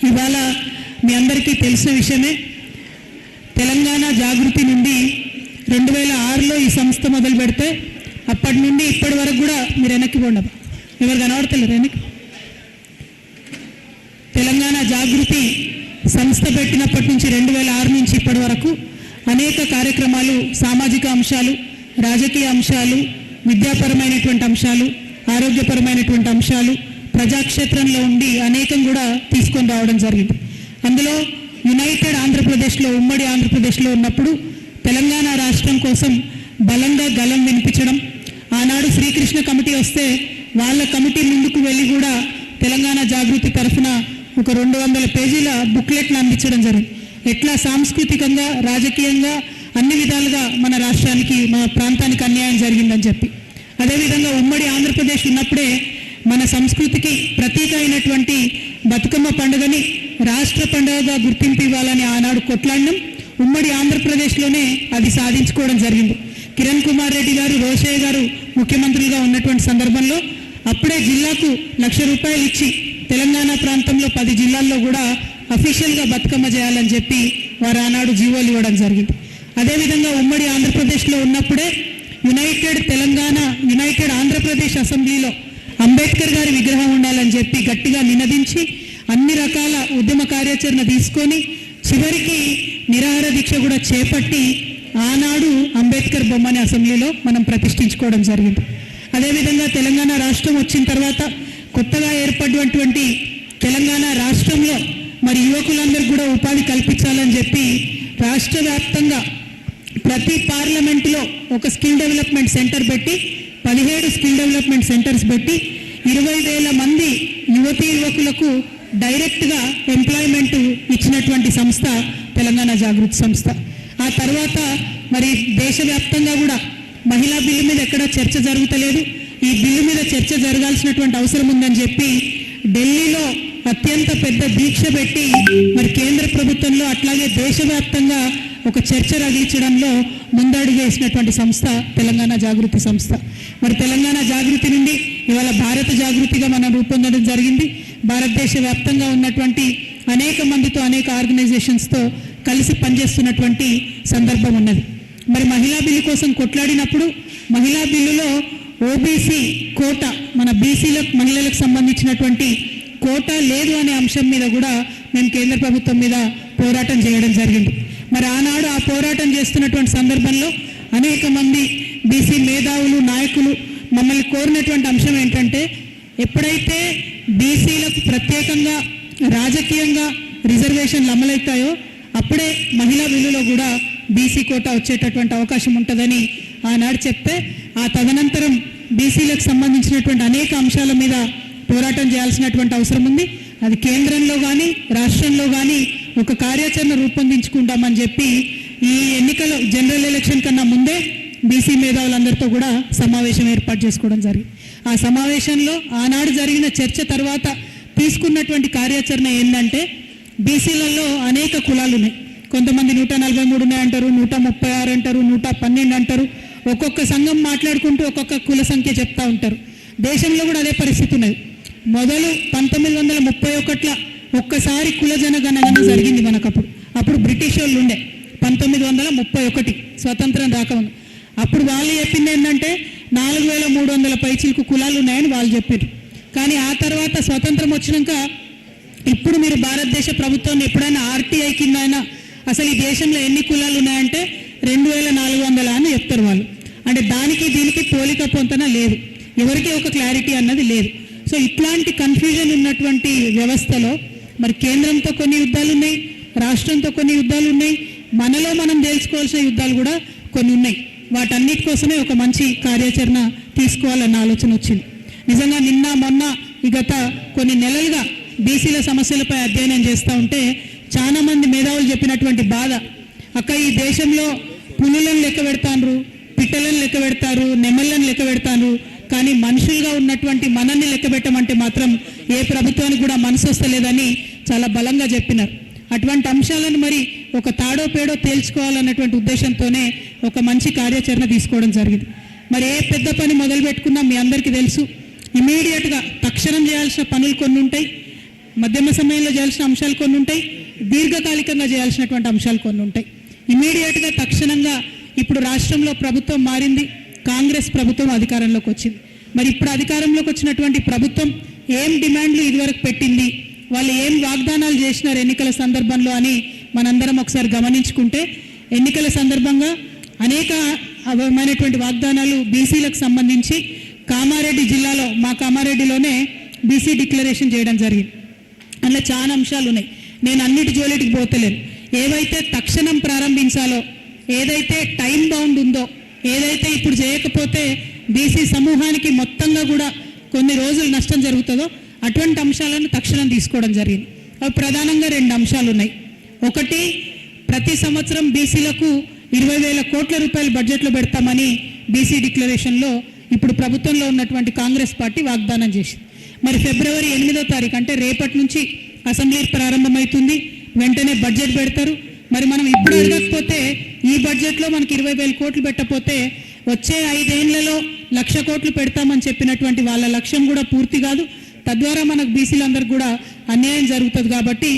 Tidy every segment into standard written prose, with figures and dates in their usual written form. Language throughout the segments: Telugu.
ఇవాళ మీ అందరికీ తెలిసిన విషయమే, తెలంగాణ జాగృతి నుండి 2006లో ఈ సంస్థ మొదలు పెడితే అప్పటి నుండి ఇప్పటి వరకు కూడా మీరు వెనక్కి పోండదు, ఎవరు కనబడతలేరు వెనక్కి. తెలంగాణ జాగృతి సంస్థ పెట్టినప్పటి నుంచి 2006 నుంచి ఇప్పటి వరకు అనేక కార్యక్రమాలు, సామాజిక అంశాలు, రాజకీయ అంశాలు, విద్యాపరమైనటువంటి అంశాలు, ఆరోగ్యపరమైనటువంటి అంశాలు ప్రజాక్షేత్రంలో ఉండి అనేకం కూడా తీసుకొని రావడం జరిగింది. అందులో యునైటెడ్ ఆంధ్రప్రదేశ్లో, ఉమ్మడి ఆంధ్రప్రదేశ్లో ఉన్నప్పుడు తెలంగాణ రాష్ట్రం కోసం బలంగా గలం వినిపించడం, ఆనాడు శ్రీకృష్ణ కమిటీ వస్తే వాళ్ళ కమిటీ ముందుకు వెళ్ళి కూడా తెలంగాణ జాగృతి తరఫున ఒక 200 పేజీల బుక్లెట్ను అందించడం జరిగింది. ఎట్లా సాంస్కృతికంగా, రాజకీయంగా అన్ని విధాలుగా మన రాష్ట్రానికి, మన ప్రాంతానికి అన్యాయం జరిగిందని చెప్పి. అదేవిధంగా ఉమ్మడి ఆంధ్రప్రదేశ్ ఉన్నప్పుడే మన సంస్కృతికి ప్రతీక అయినటువంటి బతుకమ్మ పండుగని రాష్ట్ర పండుగగా గుర్తింపు ఇవ్వాలని ఆనాడు కొట్లాడడం, ఉమ్మడి ఆంధ్రప్రదేశ్లోనే అది సాధించుకోవడం జరిగింది. కిరణ్ కుమార్ రెడ్డి గారు, రోషయ్య గారు ముఖ్యమంత్రులుగా ఉన్నటువంటి సందర్భంలో అప్పుడే జిల్లాకు ₹1,00,000 ఇచ్చి తెలంగాణ ప్రాంతంలో 10 జిల్లాల్లో కూడా అఫీషియల్గా బతుకమ్మ చేయాలని చెప్పి వారు ఆనాడు జీవోలు ఇవ్వడం జరిగింది. అదేవిధంగా ఉమ్మడి ఆంధ్రప్రదేశ్లో ఉన్నప్పుడే యునైటెడ్ ఆంధ్రప్రదేశ్ అసెంబ్లీలో అంబేద్కర్ గారి విగ్రహం ఉండాలని చెప్పి గట్టిగా నినదించి అన్ని రకాల ఉద్యమ కార్యాచరణ తీసుకొని చివరికి నిరాహార దీక్ష కూడా చేపట్టి ఆనాడు అంబేద్కర్ బొమ్మని అసెంబ్లీలో మనం ప్రతిష్ఠించుకోవడం జరిగింది. అదేవిధంగా తెలంగాణ రాష్ట్రం వచ్చిన తర్వాత కొత్తగా ఏర్పడినటువంటి తెలంగాణ రాష్ట్రంలో మరి యువకులందరూ కూడా ఉపాధి కల్పించాలని చెప్పి రాష్ట్ర వ్యాప్తంగా ప్రతి పార్లమెంటులో ఒక స్కిల్ డెవలప్మెంట్ సెంటర్ పెట్టి 17 స్కిల్ డెవలప్మెంట్ సెంటర్స్ పెట్టి 20,000 మంది యువకులకు డైరెక్ట్గా ఎంప్లాయ్మెంట్ ఇచ్చినటువంటి సంస్థ తెలంగాణ జాగృతి సంస్థ. ఆ తర్వాత మరి దేశవ్యాప్తంగా కూడా మహిళా బిల్లు మీద ఎక్కడ చర్చ జరుగుతలేదు, ఈ బిల్లు మీద చర్చ జరగాల్సినటువంటి అవసరం ఉందని చెప్పి ఢిల్లీలో అత్యంత పెద్ద దీక్ష పెట్టి మరి కేంద్ర ప్రభుత్వంలో అట్లాగే దేశవ్యాప్తంగా ఒక చర్చ రగిలించడంలో ముందడుగు వేసినటువంటి సంస్థ తెలంగాణ జాగృతి సంస్థ. మరి తెలంగాణ జాగృతి నుండి ఇవాళ భారత జాగృతిగా మనం రూపొందడం జరిగింది. భారతదేశ వ్యాప్తంగా ఉన్నటువంటి అనేక మందితో, అనేక ఆర్గనైజేషన్స్తో కలిసి పనిచేస్తున్నటువంటి సందర్భం ఉన్నది. మరి మహిళా బిల్లు కోసం కొట్లాడినప్పుడు మహిళా బిల్లులో ఓబీసీ కోట, మన బీసీలకు, మహిళలకు సంబంధించినటువంటి కోట లేదు అనే అంశం మీద కూడా మేము కేంద్ర ప్రభుత్వం మీద పోరాటం చేయడం జరిగింది. మరి ఆనాడు ఆ పోరాటం చేస్తున్నటువంటి సందర్భంలో అనేక మంది బీసీ మేధావులు, నాయకులు మమ్మల్ని కోరినటువంటి అంశం ఏంటంటే, ఎప్పుడైతే బీసీలకు ప్రత్యేకంగా రాజకీయంగా రిజర్వేషన్లు అమలవుతాయో అప్పుడే మహిళా బిల్లులో కూడా బీసీ కోటా వచ్చేటటువంటి అవకాశం ఉంటుందని ఆనాడు చెప్తే, ఆ తదనంతరం బీసీలకు సంబంధించినటువంటి అనేక అంశాల మీద పోరాటం చేయాల్సినటువంటి అవసరం ఉంది. అది కేంద్రంలో కానీ రాష్ట్రంలో కానీ ఒక కార్యాచరణ రూపొందించుకుంటామని చెప్పి ఈ ఎన్నికల జనరల్ ఎలక్షన్ కన్నా ముందే బీసీ మేధావులందరితో కూడా సమావేశం ఏర్పాటు చేసుకోవడం జరిగింది. ఆ సమావేశంలో ఆనాడు జరిగిన చర్చ తర్వాత తీసుకున్నటువంటి కార్యాచరణ ఏంటంటే, బీసీలలో అనేక కులాలు ఉన్నాయి. కొంతమంది 143 ఉన్నాయంటారు, 136 అంటారు, 112 అంటారు. ఒక్కొక్క సంఘం మాట్లాడుకుంటూ ఒక్కొక్క కుల సంఖ్య చెప్తా ఉంటారు. దేశంలో కూడా అదే పరిస్థితి ఉన్నది. మొదలు 1931 ఒక్కసారి కుల జనగణన జరిగింది మనకప్పుడు. అప్పుడు బ్రిటిష్ వాళ్ళు ఉండే 1931 స్వతంత్రం రాకముందు. అప్పుడు వాళ్ళు చెప్పింది ఏంటంటే 4,300 పైచిలకు కులాలు ఉన్నాయని వాళ్ళు చెప్పారు. కానీ ఆ తర్వాత స్వతంత్రం వచ్చినాక ఇప్పుడు మీరు భారతదేశ ప్రభుత్వాన్ని ఎప్పుడైనా ఆర్టీఐ కింద అయినా అసలు ఈ దేశంలో ఎన్ని కులాలు ఉన్నాయంటే 2,400 అని చెప్తారు వాళ్ళు. అంటే దానికి దీనికి పోలిక పొంతన లేదు, ఎవరికి ఒక క్లారిటీ అన్నది లేదు. సో ఇట్లాంటి కన్ఫ్యూజన్ ఉన్నటువంటి వ్యవస్థలో మరి కేంద్రంతో కొన్ని యుద్ధాలు ఉన్నాయి, రాష్ట్రంతో కొన్ని యుద్ధాలు ఉన్నాయి, మనలో మనం తెలుసుకోవాల్సిన యుద్ధాలు కూడా కొన్ని ఉన్నాయి. వాటన్నిటి కోసమే ఒక మంచి కార్యాచరణ తీసుకోవాలన్న ఆలోచన వచ్చింది. నిజంగా నిన్న మొన్న ఈ గత కొన్ని నెలలుగా బీసీల సమస్యలపై అధ్యయనం చేస్తూ ఉంటే చాలామంది మేధావులు చెప్పినటువంటి బాధ, అక్క ఈ దేశంలో పులులను లెక్క పెడతారు, పిట్టలను లెక్క పెడతారు, నెమళ్ళను లెక్క పెడతారు, కానీ మనుషులుగా ఉన్నటువంటి మనల్ని లెక్క పెట్టమంటే మాత్రం ఏ ప్రభుత్వానికి కూడా మనసు వస్తలేదని చాలా బలంగా చెప్పినారు. అటువంటి అంశాలను మరి ఒక తాడో పేడో తేల్చుకోవాలన్నటువంటి ఉద్దేశంతోనే ఒక మంచి కార్యాచరణ తీసుకోవడం జరిగింది. మరి ఏ పెద్ద పని మొదలు పెట్టుకున్నా మీ అందరికీ తెలుసు, ఇమీడియట్గా తక్షణం చేయాల్సిన పనులు కొన్ని ఉంటాయి. మధ్యమ సమయంలో చేయాల్సిన అంశాలు కొన్ని ఉంటాయి, దీర్ఘకాలికంగా చేయాల్సినటువంటి అంశాలు కొన్ని ఉంటాయి. ఇమీడియట్గా తక్షణంగా ఇప్పుడు రాష్ట్రంలో ప్రభుత్వం మారింది, కాంగ్రెస్ ప్రభుత్వం అధికారంలోకి వచ్చింది. మరి ఇప్పుడు అధికారంలోకి వచ్చినటువంటి ప్రభుత్వం ఏం డిమాండ్లు ఇదివరకు పెట్టింది, వాళ్ళు ఏం వాగ్దానాలు చేసినారు ఎన్నికల సందర్భంలో అని మనందరం ఒకసారి గమనించుకుంటే, ఎన్నికల సందర్భంగా అనేకమైనటువంటి వాగ్దానాలు బీసీలకు సంబంధించి కామారెడ్డి జిల్లాలో, మా కామారెడ్డిలోనే బీసీ డిక్లరేషన్ చేయడం జరిగింది. అందులో చాలా అంశాలు ఉన్నాయి, నేను అన్నిటి జోలిటికి పోతలేను. ఏవైతే తక్షణం ప్రారంభించాలో, ఏదైతే టైం బౌండ్ ఉందో, ఏదైతే ఇప్పుడు చేయకపోతే బీసీ సమూహానికి మొత్తంగా కూడా కొన్ని రోజులు నష్టం జరుగుతుందో అటువంటి అంశాలను తక్షణం తీసుకోవడం జరిగింది. అవి ప్రధానంగా 2 అంశాలు ఉన్నాయి. ఒకటి, ప్రతి సంవత్సరం బీసీలకు 20,000 కోట్ల రూపాయలు బడ్జెట్లో పెడతామని బీసీ డిక్లరేషన్లో ఇప్పుడు ప్రభుత్వంలో ఉన్నటువంటి కాంగ్రెస్ పార్టీ వాగ్దానం చేసింది. మరి ఫిబ్రవరి 8వ తారీఖు అంటే రేపటి నుంచి అసెంబ్లీ ప్రారంభమవుతుంది, వెంటనే బడ్జెట్ పెడతారు. మరి మనం ఇప్పుడు అడగకపోతే ఈ బడ్జెట్లో మనకి 20,000 కోట్లు పెట్టకపోతే వచ్చే 5 ఏళ్లలో 1,00,000 కోట్లు పెడతామని చెప్పినటువంటి వాళ్ళ లక్ష్యం కూడా పూర్తి కాదు. తద్వారా మనకు బీసీలందరికీ కూడా అన్యాయం జరుగుతుంది. కాబట్టి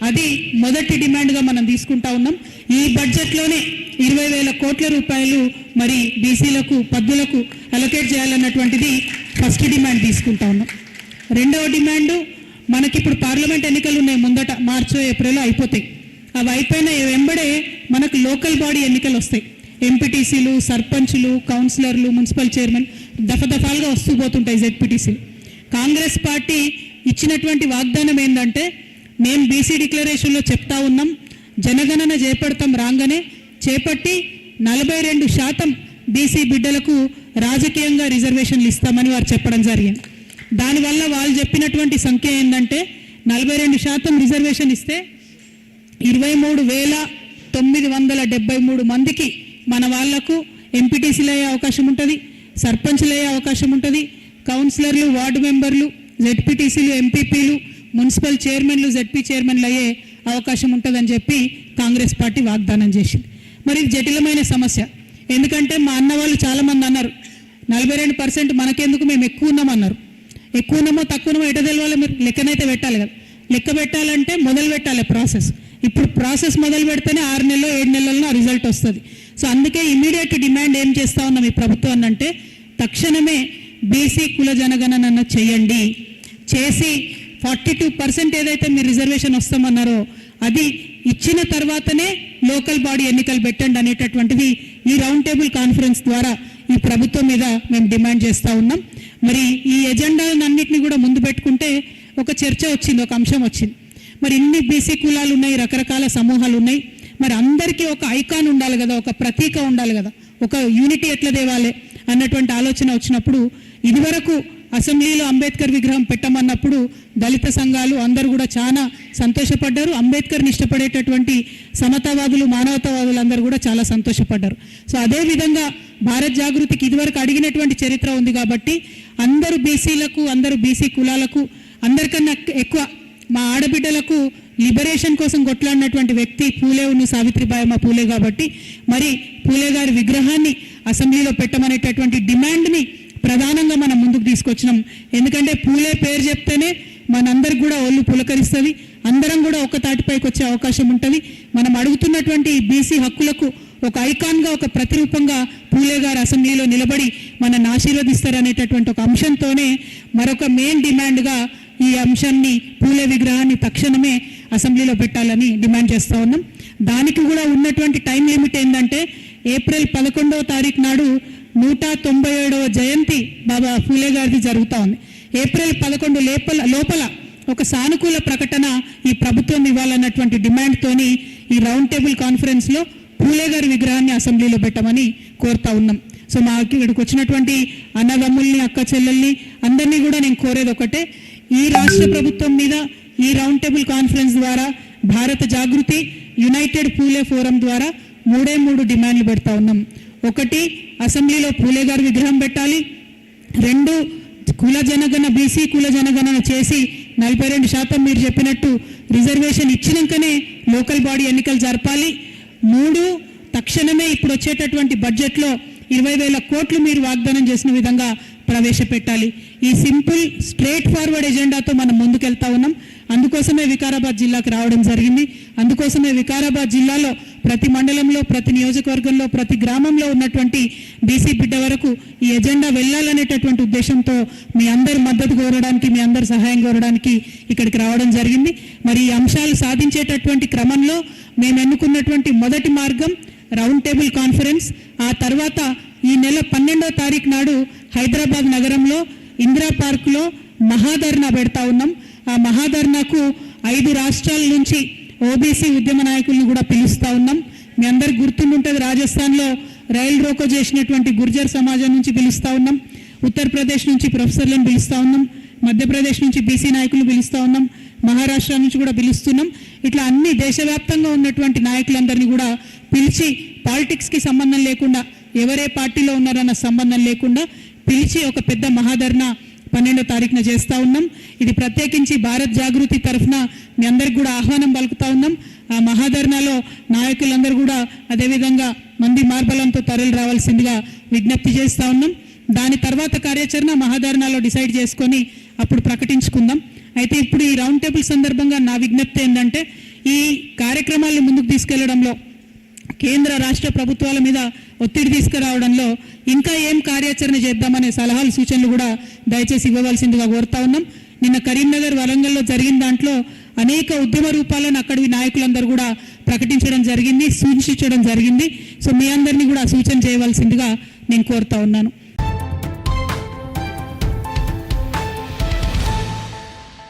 అది మొదటి డిమాండ్గా మనం తీసుకుంటా ఉన్నాం. ఈ బడ్జెట్లోనే 20,000 కోట్ల రూపాయలు మరి బీసీలకు, పద్దులకు అలొకేట్ చేయాలన్నటువంటిది ఫస్ట్ డిమాండ్ తీసుకుంటా ఉన్నాం. రెండవ డిమాండు, మనకిప్పుడు పార్లమెంట్ ఎన్నికలు ఉన్నాయి, ముందట మార్చో ఏప్రిల్లో అయిపోతాయి. అవి అయిపోయిన వెంబడే మనకు లోకల్ బాడీ ఎన్నికలు వస్తాయి. ఎంపీటీసీలు, సర్పంచ్లు, కౌన్సిలర్లు, మున్సిపల్ చైర్మన్ దఫాలుగా వస్తూ పోతుంటాయి జెడ్పీటీసీలు. కాంగ్రెస్ పార్టీ ఇచ్చినటువంటి వాగ్దానం ఏంటంటే, మేము బీసీ డిక్లరేషన్లో చెప్తా ఉన్నాం, జనగణన చేపడతాం, రాగానే చేపట్టి 42% బీసీ బిడ్డలకు రాజకీయంగా రిజర్వేషన్లు ఇస్తామని వారు చెప్పడం జరిగింది. దానివల్ల వాళ్ళు చెప్పినటువంటి సంఖ్య ఏంటంటే 42% రిజర్వేషన్ ఇస్తే 23,973 మందికి మన వాళ్లకు ఎంపీటీసీలు అయ్యే అవకాశం ఉంటుంది, సర్పంచ్లు అయ్యే అవకాశం ఉంటుంది, కౌన్సిలర్లు, వార్డు మెంబర్లు, జెడ్పీటీసీలు, ఎంపీపీలు, మున్సిపల్ చైర్మన్లు, జెడ్పీ చైర్మన్లు అయ్యే అవకాశం ఉంటుందని చెప్పి కాంగ్రెస్ పార్టీ వాగ్దానం చేసింది. మరి ఇది జటిలమైన సమస్య. ఎందుకంటే మా అన్న వాళ్ళు చాలామంది అన్నారు 42% మనకెందుకు, మేము ఎక్కువ ఉన్నామన్నారు. ఎక్కువ ఉన్నామో తక్కువ ఉన్నామో ఎట తెలవాలి, మీరు లెక్కనైతే పెట్టాలి కదా. లెక్క పెట్టాలంటే మొదలు పెట్టాలి ప్రాసెస్. ఇప్పుడు ప్రాసెస్ మొదలు పెడితేనే 6 నెలలో 7 నెలల్లో రిజల్ట్ వస్తుంది. సో అందుకే ఇమీడియట్ డిమాండ్ ఏం చేస్తూ ఉన్నాం ఈ ప్రభుత్వం అంటే, తక్షణమే బీసీ కుల జనగణన చేయండి, చేసి 42% ఏదైతే మీరు రిజర్వేషన్ వస్తామన్నారో అది ఇచ్చిన తర్వాతనే లోకల్ బాడీ ఎన్నికలు పెట్టండి అనేటటువంటిది ఈ రౌండ్ టేబుల్ కాన్ఫరెన్స్ ద్వారా ఈ ప్రభుత్వం మీద మేము డిమాండ్ చేస్తూ ఉన్నాం. మరి ఈ ఎజెండాలన్నింటినీ కూడా ముందు పెట్టుకుంటే ఒక చర్చ వచ్చింది, ఒక అంశం వచ్చింది. మరి ఇన్ని బీసీ కులాలు ఉన్నాయి, రకరకాల సమూహాలు ఉన్నాయి, మరి అందరికీ ఒక ఐకాన్ ఉండాలి కదా, ఒక ప్రతీక ఉండాలి కదా, ఒక యూనిటీ ఎట్లా తేవాలి అన్నటువంటి ఆలోచన వచ్చినప్పుడు, ఇదివరకు అసెంబ్లీలో అంబేద్కర్ విగ్రహం పెట్టమన్నప్పుడు దళిత సంఘాలు అందరూ కూడా చాలా సంతోషపడ్డారు. అంబేద్కర్ని ఇష్టపడేటటువంటి సమతావాదులు, మానవతావాదులు అందరూ కూడా చాలా సంతోషపడ్డారు. సో అదేవిధంగా భారత్ జాగృతికి ఇదివరకు అడిగినటువంటి చరిత్ర ఉంది కాబట్టి అందరూ బీసీలకు, అందరూ బీసీ కులాలకు, అందరికన్నా ఎక్కువ మా ఆడబిడ్డలకు లిబరేషన్ కోసం కొట్లాడినటువంటి వ్యక్తి పూలేను, సావిత్రిబాయమ్మ పూలే. కాబట్టి మరి పూలే గారి విగ్రహాన్ని అసెంబ్లీలో పెట్టమనేటటువంటి డిమాండ్ని ప్రధానంగా మనం ముందుకు తీసుకొచ్చినాం. ఎందుకంటే పూలే పేరు చెప్తేనే మనందరికి కూడా ఒళ్ళు పులకరిస్తుంది, అందరం కూడా ఒక తాటిపైకి వచ్చే అవకాశం ఉంటుంది. మనం అడుగుతున్నటువంటి బీసీ హక్కులకు ఒక ఐకాన్గా, ఒక ప్రతిరూపంగా పూలే గారు అసెంబ్లీలో నిలబడి మనల్ని ఆశీర్వదిస్తారనేటటువంటి ఒక అంశంతోనే మరొక మెయిన్ డిమాండ్గా ఈ అంశాన్ని, పూలే విగ్రహాన్ని తక్షణమే అసెంబ్లీలో పెట్టాలని డిమాండ్ చేస్తూ ఉన్నాం. దానికి కూడా ఉన్నటువంటి టైం లిమిట్ ఏంటంటే ఏప్రిల్ 11వ తారీఖు నాడు 197వ జయంతి బాబా పూలే గారిది జరుగుతూ ఉంది. ఏప్రిల్ 11 లోపల ఒక సానుకూల ప్రకటన ఈ ప్రభుత్వం ఇవ్వాలన్నటువంటి డిమాండ్తోని ఈ రౌండ్ టేబుల్ కాన్ఫరెన్స్లో పూలే గారి విగ్రహాన్ని అసెంబ్లీలో పెట్టమని కోరుతా ఉన్నాం. సో మా ఇక్కడికి వచ్చినటువంటి అన్నదమ్ముల్ని, అక్క చెల్లెల్ని అందరినీ కూడా నేను కోరేది ఒకటే, ఈ రాష్ట్ర ప్రభుత్వం మీద ఈ రౌండ్ టేబుల్ కాన్ఫరెన్స్ ద్వారా భారత జాగృతి, యునైటెడ్ పూలే ఫోరం ద్వారా 3 డిమాండ్లు పెడతా ఉన్నాం. ఒకటి, అసెంబ్లీలో పూలే గారి విగ్రహం పెట్టాలి. 2, కుల జనగణన, బీసీ కుల జనగణన చేసి 42% మీరు చెప్పినట్టు రిజర్వేషన్ ఇచ్చినాకనే లోకల్ బాడీ ఎన్నికలు జరపాలి. 3, తక్షణమే ఇప్పుడు వచ్చేటటువంటి బడ్జెట్లో 20,000 కోట్లు మీరు వాగ్దానం చేసిన విధంగా ప్రవేశపెట్టాలి. ఈ సింపుల్ స్ట్రేట్ ఫార్వర్డ్ ఎజెండాతో మనం ముందుకెళ్తా ఉన్నాం. అందుకోసమే వికారాబాద్ జిల్లాకు రావడం జరిగింది. అందుకోసమే వికారాబాద్ జిల్లాలో ప్రతి మండలంలో, ప్రతి నియోజకవర్గంలో, ప్రతి గ్రామంలో ఉన్నటువంటి బీసీ బిడ్డ వరకు ఈ ఎజెండా వెళ్ళాలనేటటువంటి ఉద్దేశంతో మీ అందరి మద్దతు కోరడానికి, మీ అందరి సహాయం కోరడానికి ఇక్కడికి రావడం జరిగింది. మరి ఈ అంశాలు సాధించేటటువంటి క్రమంలో మేము ఎన్నుకున్నటువంటి మొదటి మార్గం రౌండ్ టేబుల్ కాన్ఫరెన్స్. ఆ తర్వాత ఈ నెల 12వ తారీఖు నాడు హైదరాబాద్ నగరంలో ఇందిరా పార్కులో మహాధర్నా పెడతా ఉన్నాం. ఆ మహాధర్నాకు 5 రాష్ట్రాల నుంచి ఓబీసీ ఉద్యమ నాయకులను కూడా పిలుస్తూ ఉన్నాం. మీ అందరికి గుర్తుంటుంది, రాజస్థాన్లో రైలు రోకో చేసినటువంటి గుర్జర్ సమాజం నుంచి పిలుస్తూ ఉన్నాం, ఉత్తరప్రదేశ్ నుంచి ప్రొఫెసర్లను పిలుస్తూ ఉన్నాం, మధ్యప్రదేశ్ నుంచి బీసీ నాయకులు పిలుస్తూ ఉన్నాం, మహారాష్ట్ర నుంచి కూడా పిలుస్తున్నాం. ఇట్లా అన్ని దేశవ్యాప్తంగా ఉన్నటువంటి నాయకులందరినీ కూడా పిలిచి పాలిటిక్స్కి సంబంధం లేకుండా, ఎవరే పార్టీలో ఉన్నారన్న సంబంధం లేకుండా పిలిచి ఒక పెద్ద మహాధర్నా 12వ తారీఖున చేస్తూ ఉన్నాం. ఇది ప్రత్యేకించి భారత్ జాగృతి తరఫున మీ అందరికి కూడా ఆహ్వానం పలుకుతా ఉన్నాం. ఆ మహాధర్నాలో నాయకులందరూ కూడా అదేవిధంగా మంది మార్బలంతో తరలి రావాల్సిందిగా విజ్ఞప్తి చేస్తూ ఉన్నాం. దాని తర్వాత కార్యాచరణ మహాధర్నాలో డిసైడ్ చేసుకొని అప్పుడు ప్రకటించుకుందాం. అయితే ఇప్పుడు ఈ రౌండ్ టేబుల్ సందర్భంగా నా విజ్ఞప్తి ఏంటంటే, ఈ కార్యక్రమాలను ముందుకు తీసుకెళ్లడంలో, కేంద్ర రాష్ట్ర ప్రభుత్వాల మీద ఒత్తిడి తీసుకురావడంలో ఇంకా ఏం కార్యాచరణ చేద్దామనే సలహాలు, సూచనలు కూడా దయచేసి ఇవ్వవలసిందిగా కోరుతా ఉన్నాం. నిన్న కరీంనగర్, వరంగల్లో జరిగిన దాంట్లో అనేక ఉద్యమ రూపాలను అక్కడి నాయకులందరూ కూడా ప్రకటించడం జరిగింది, సూచించడం జరిగింది. సో మీ అందరినీ కూడా సూచన చేయవలసిందిగా నేను కోరుతా ఉన్నాను.